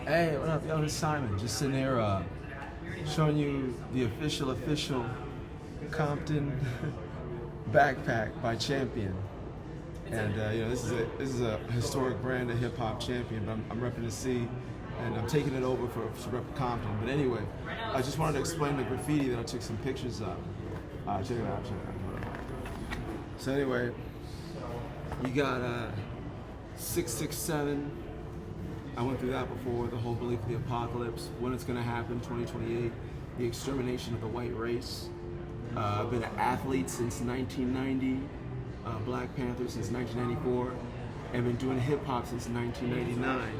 Hey, what up, yo? It's Simon. Just sitting here showing you the official Compton backpack by Champion. And you know, this is a historic brand of hip hop Champion. But I'm repping the C, and I'm taking it over for rep Compton. But anyway, I just wanted to explain the graffiti that I took some pictures of. Check it out. So anyway, you got 667. I went through that before, the whole belief of the apocalypse, when it's going to happen, 2028, the extermination of the white race. I've been an athlete since 1990, Black Panther since 1994, and been doing hip hop since 1999.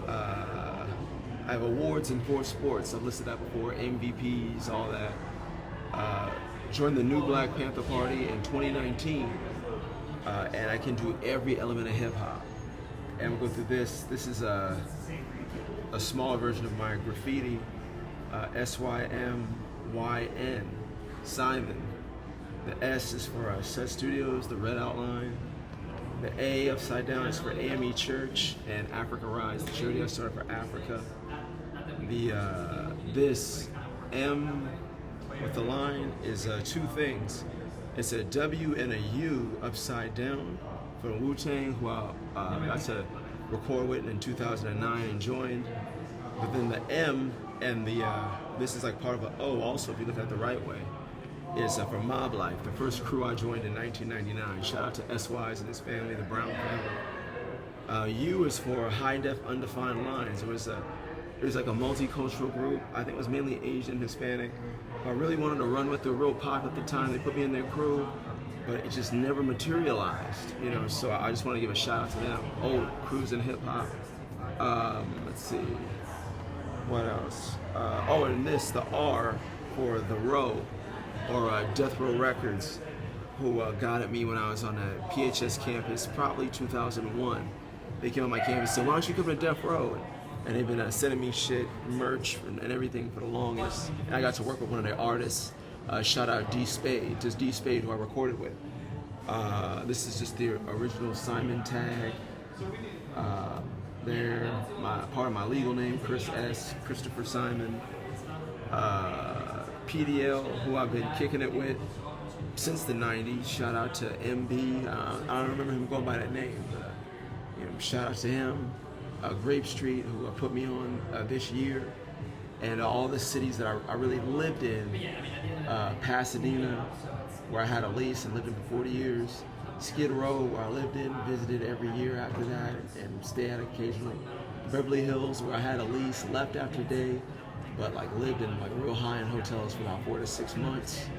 I have awards in 4 sports. I've listed that before, MVPs, all that. Joined the new Black Panther Party in 2019, and I can do every element of hip hop. And we'll go through this. This is a smaller version of my graffiti, SYMYN, SYMYN. The S is for Set Studios, the red outline. The A upside down is for AME Church and Africa Rise, the charity I started for Africa. This M with the line is 2 things. It's a W and a U upside down from Wu-Tang, who I got to record with in 2009 and joined. But then the M and this is like part of an O also, if you look at it the right way, is for Mob Life, the first crew I joined in 1999. Shout out to S.Y.'s and his family, the Brown family. U is for High Def Undefined Lines. It was like a multicultural group. I think it was mainly Asian, Hispanic. I really wanted to run with the real pop at the time. They put me in their crew, but it just never materialized, you know, so I just want to give a shout out to them. Old crews in hip hop. Let's see, what else? And this, the R for the Row, or Death Row Records, who got at me when I was on a PHS campus, probably 2001. They came on my campus and said, why don't you come to Death Row? And they've been sending me shit, merch, and everything for the longest. And I got to work with one of their artists. Shout out D Spade, just D Spade, who I recorded with. This is just the original SYMYN tag. There, part of my legal name, Chris S, Christopher Simon. PDL, who I've been kicking it with since the 90s. Shout out to MB. I don't remember him going by that name, but you know, shout out to him. Grape Street, who put me on this year. And all the cities that I really lived in, Pasadena, where I had a lease and lived in for 40 years, Skid Row, where I lived in, visited every year after that, and stayed at occasionally. Beverly Hills, where I had a lease, left after a day, but like lived in like real high-end hotels for about 4 to 6 months.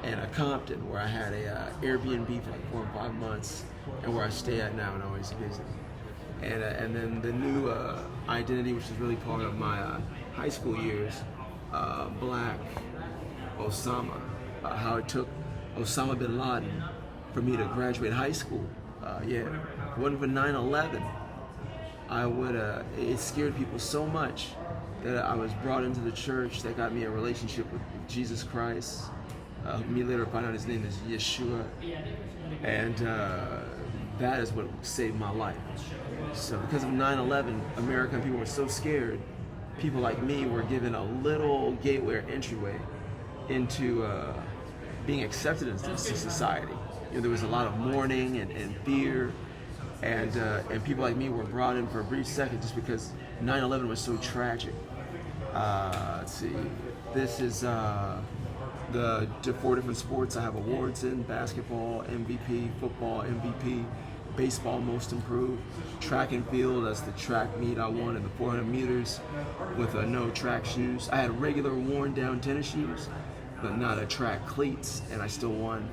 And Compton, where I had a Airbnb for like 4 and 5 months, and where I stay at now and always visit. And then the new identity, which is really part of my high school years, Black Osama, how it took Osama bin Laden for me to graduate high school. If it wasn't for 9/11, it scared people so much that I was brought into the church that got me a relationship with Jesus Christ. Me later find out his name is Yeshua, and that is what saved my life. So because of 9/11, American people were so scared, people like me were given a little gateway or entryway into being accepted into society. You know, there was a lot of mourning and fear, and people like me were brought in for a brief second just because 9/11 was so tragic. Let's see, this is the 4 different sports I have awards in: basketball MVP, football MVP, baseball most improved, track and field. That's the track meet I won in the 400 meters with no track shoes. I had regular worn down tennis shoes, but not a track cleats, and I still won.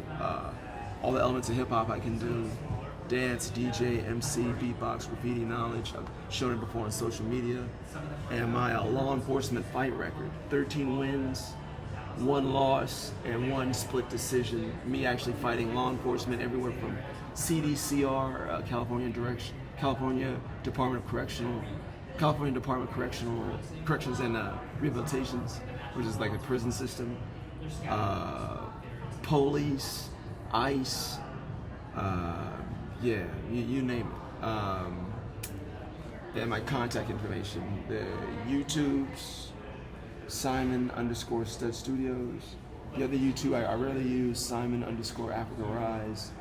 All the elements of hip hop I can do: dance, DJ, MC, beatbox, graffiti knowledge. I've shown it before on social media. And my law enforcement fight record: 13 wins, 1 loss, and 1 split decision. Me actually fighting law enforcement everywhere from CDCR, California Department of Corrections and Rehabilitations, which is like a prison system, police, ICE, you name it. and my contact information. The YouTube's SYMYN_Stud Studios. The other YouTube I rarely use, SYMYN_Africa Rise.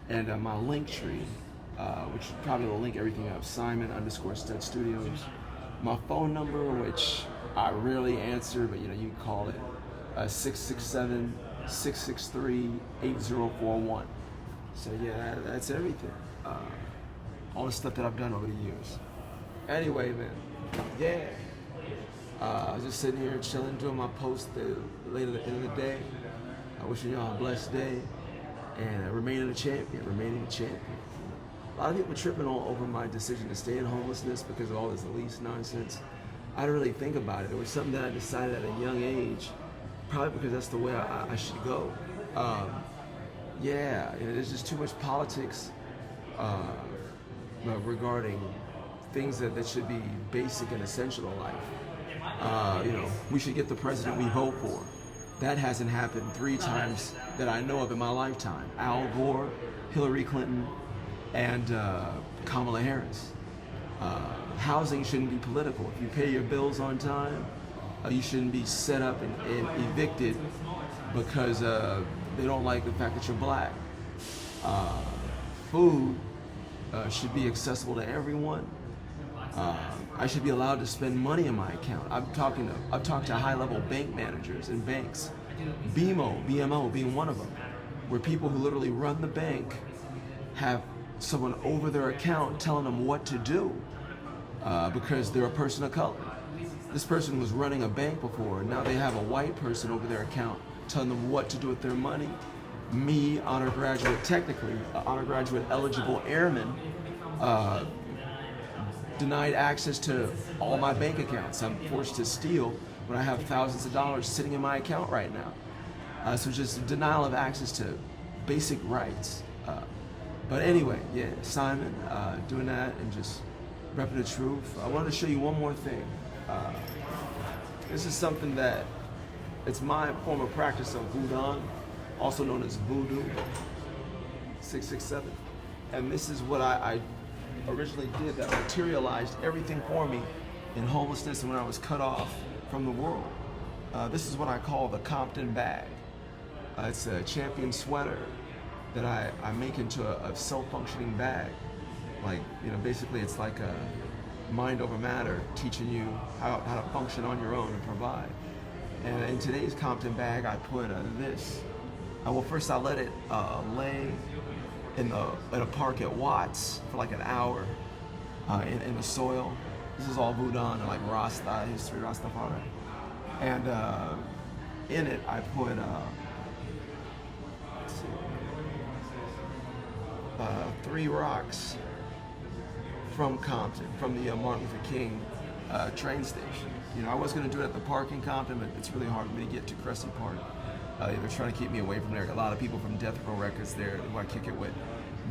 And my link tree, which probably will link everything up, SYMYN_Stud Studios. My phone number, which I rarely answer, but you can call it 667-663-8041. So yeah, that's everything. All the stuff that I've done over the years. Anyway, man, yeah. I was just sitting here chilling, doing my post later at the end of the day. I wishing y'all a blessed day and remaining a champion. A lot of people tripping over my decision to stay in homelessness because of all this lease nonsense. I didn't really think about it. It was something that I decided at a young age, probably because that's the way I should go. Yeah, there's just too much politics regarding things that should be basic and essential in life. We should get the president we vote for. That hasn't happened 3 times that I know of in my lifetime. Al Gore, Hillary Clinton, and Kamala Harris. Housing shouldn't be political. If you pay your bills on time, you shouldn't be set up and evicted because they don't like the fact that you're black. Food should be accessible to everyone. I should be allowed to spend money in my account. I've talked to high-level bank managers in banks, BMO being one of them, where people who literally run the bank have someone over their account telling them what to do because they're a person of color. This person was running a bank before, now they have a white person over their account telling them what to do with their money. Me, honor graduate, technically, honor graduate eligible airman, denied access to all my bank accounts. I'm forced to steal when I have thousands of dollars sitting in my account right now. So just denial of access to basic rights. But anyway, yeah, SYMYN, doing that and just repping the truth. I wanted to show you one more thing. This is something that, it's my form of practice of Voodoo, also known as Voodoo, 667. And this is what I originally did that materialized everything for me in homelessness and when I was cut off from the world. This is what I call the COMPTON bag. It's a champion sweater that I make into a self-functioning bag. Like, basically it's like a mind over matter, teaching you how to function on your own and provide. And in today's COMPTON bag, I put this. Well, first I let it lay in a park at Watts for like an hour in the soil. This is all Voodoo and like Rasta history, Rastafari. And in it, I put 3 rocks from Compton, from the Martin Luther King train station. I was going to do it at the park in Compton, but it's really hard for me to get to Cressy Park. They're trying to keep me away from there. A lot of people from Death Row Records there who I kick it with.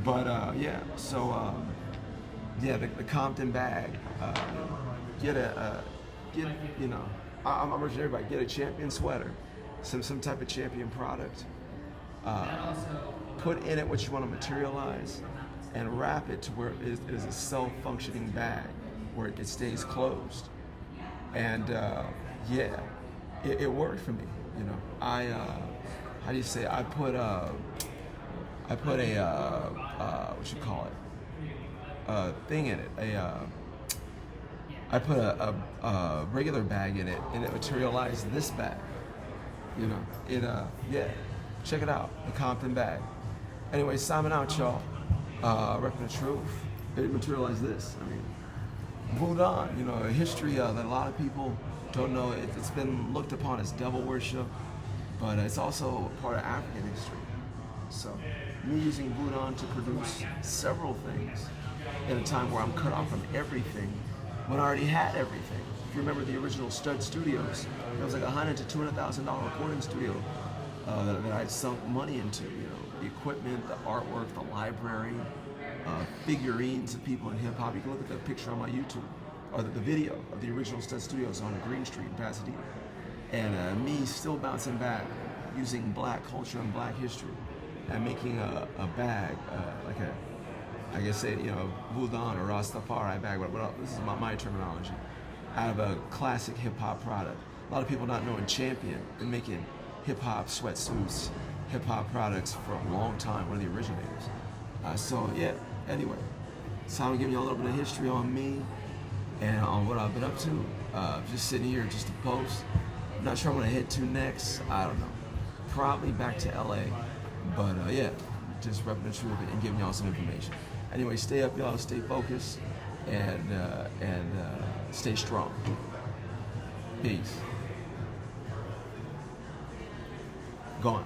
But yeah, so yeah, the COMPTON bag. I'm urging everybody, get a champion sweater, some type of champion product. Put in it what you want to materialize, and wrap it to where it is a self-functioning bag, where it stays closed. And yeah, it worked for me. I how do you say? I put a what you call it? Thing in it. I put a regular bag in it, and it materialized this bag. Yeah. Check it out, the COMPTON bag. Anyway, SYMYN out, y'all. Repping the truth. It materialized this. Voodoo, a history that a lot of people don't know. It's been looked upon as devil worship, but it's also part of African history. So, me using Voodoo to produce several things in a time where I'm cut off from everything, when I already had everything. If you remember the original Stud Studios, it was like $100,000 to $200,000 recording studio that I sunk money into. The equipment, the artwork, the library, figurines of people in hip hop. You can look at the picture on my YouTube, or the video of the original Stud Studios on Green Street in Pasadena. And me still bouncing back, using black culture and black history, and making a bag, like a I guess say, Budan or Rastafari bag, but this is my terminology, out of a classic hip hop product. A lot of people not knowing Champion and making hip hop sweatsuits, hip hop products for a long time, one of the originators. So yeah, anyway, so I'm giving you a little bit of history on me and on what I've been up to. Just sitting here just to post. I'm not sure I'm gonna head to next. I don't know. Probably back to LA. But yeah, just repping the truth and giving y'all some information. Anyway, stay up, y'all. Stay focused and stay strong. Peace. Gone.